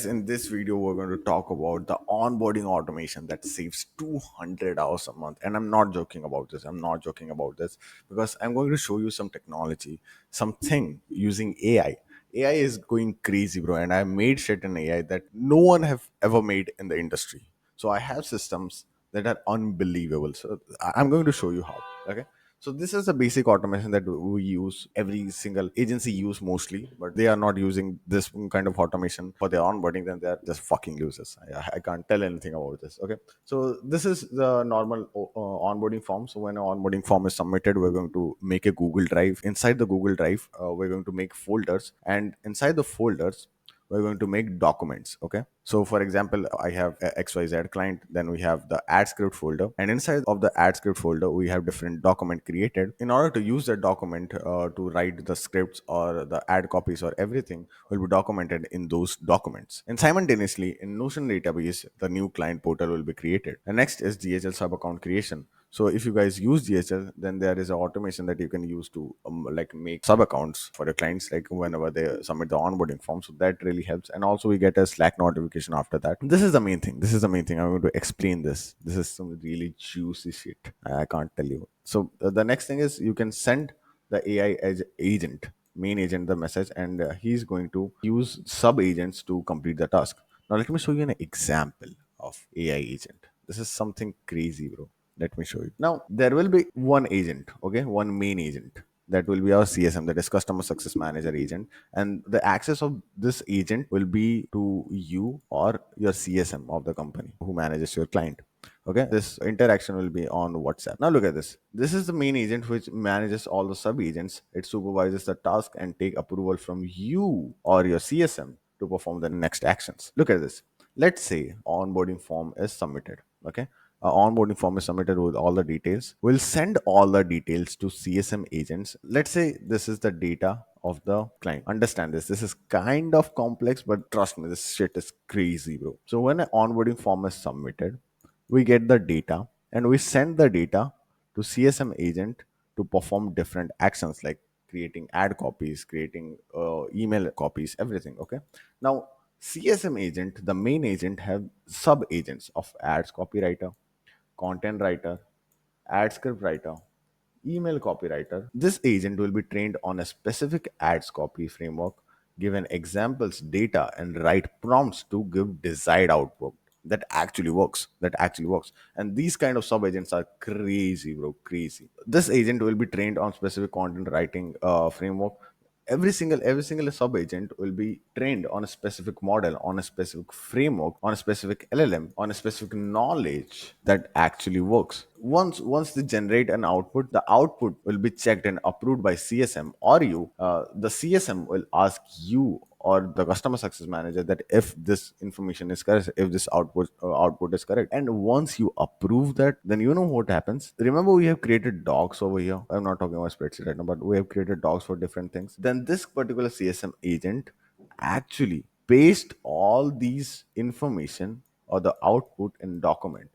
in this video, we're going to talk about the onboarding automation that saves 200 hours a month. And I'm not joking about this. I'm not joking about this because I'm going to show you some technology, something using AI. AI is going crazy, bro. And I made shit in AI that no one have ever made in the industry. So I have systems that are unbelievable. So I'm going to show you how. Okay. So this is a basic automation that we use. Every single agency use mostly, but they are not using this kind of automation for their onboarding. Then they are just fucking losers. I can't tell anything about this. Okay, so this is the normal onboarding form. So when an onboarding form is submitted, we're going to make a Google Drive. Inside the Google Drive, we're going to make folders, and inside the folders we're going to make documents. Okay, so for example, I have a xyz client, then we have the ad script folder, and inside of the ad script folder we have different document created. In order to use that document to write the scripts or the ad copies or everything will be documented in those documents, and simultaneously in Notion database the new client portal will be created. And next is DHL sub account creation. So if you guys use DHL, then there is an automation that you can use to like make sub accounts for your clients, like whenever they submit the onboarding form. So that really helps. And also we get a Slack notification after that. This is the main thing. This is the main thing. I'm going to explain this. This is some really juicy shit. I can't tell you. So the next thing is you can send the AI agent, main agent, the message, and he's going to use sub agents to complete the task. Now let me show you an example of AI agent. This is something crazy, bro. Let me show you. Now, there will be one agent, okay, one main agent. That will be our CSM, that is Customer Success Manager agent. And the access of this agent will be to you or your CSM of the company who manages your client. Okay, this interaction will be on WhatsApp. Now, look at this. This is the main agent which manages all the sub agents. It supervises the task and take approval from you or your CSM to perform the next actions. Look at this. Let's say onboarding form is submitted. Okay, onboarding form is submitted with all the details. We'll send all the details to CSM agents. Let's say this is the data of the client. Understand this. This is kind of complex, but trust me, this shit is crazy, bro. So when an onboarding form is submitted, we get the data and we send the data to CSM agent to perform different actions like creating ad copies, creating email copies, everything. Okay. Now, CSM agent, the main agent, have sub agents of ads copywriter, content writer, ad script writer, email copywriter. This agent will be trained on a specific ads copy framework, given examples, data, and write prompts to give desired output. That actually works. That actually works. And these kind of sub agents are crazy, bro. Crazy. This agent will be trained on specific content writing framework. Every single sub agent will be trained on a specific model, on a specific framework, on a specific LLM, on a specific knowledge that actually works. Once they generate an output, the output will be checked and approved by CSM or you. The CSM will ask you or the customer success manager that if this information is correct, if this output is correct. And once you approve that, then you know what happens. Remember, we have created docs over here. I'm not talking about spreadsheet right now, but we have created docs for different things. Then this particular CSM agent actually paste all these information or the output in document,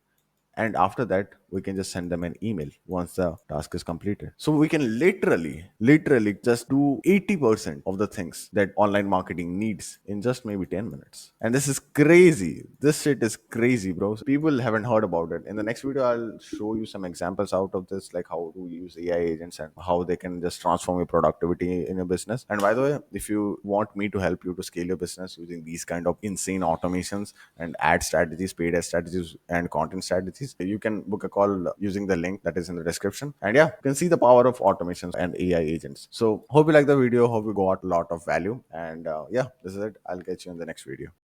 and after that we can just send them an email once the task is completed. So we can literally just do 80% of the things that online marketing needs in just maybe 10 minutes. And this is crazy. This shit is crazy, bro. People haven't heard about it. In the next video I'll show you some examples out of this, like how to use AI agents and how they can just transform your productivity in your business. And by the way, if you want me to help you to scale your business using these kind of insane automations and ad strategies, paid ad strategies, and content strategies, you can book a call using the link that is in the description. And yeah, you can see the power of automations and AI agents. So hope you like the video, hope you got a lot of value. And yeah, this is it. I'll catch you in the next video.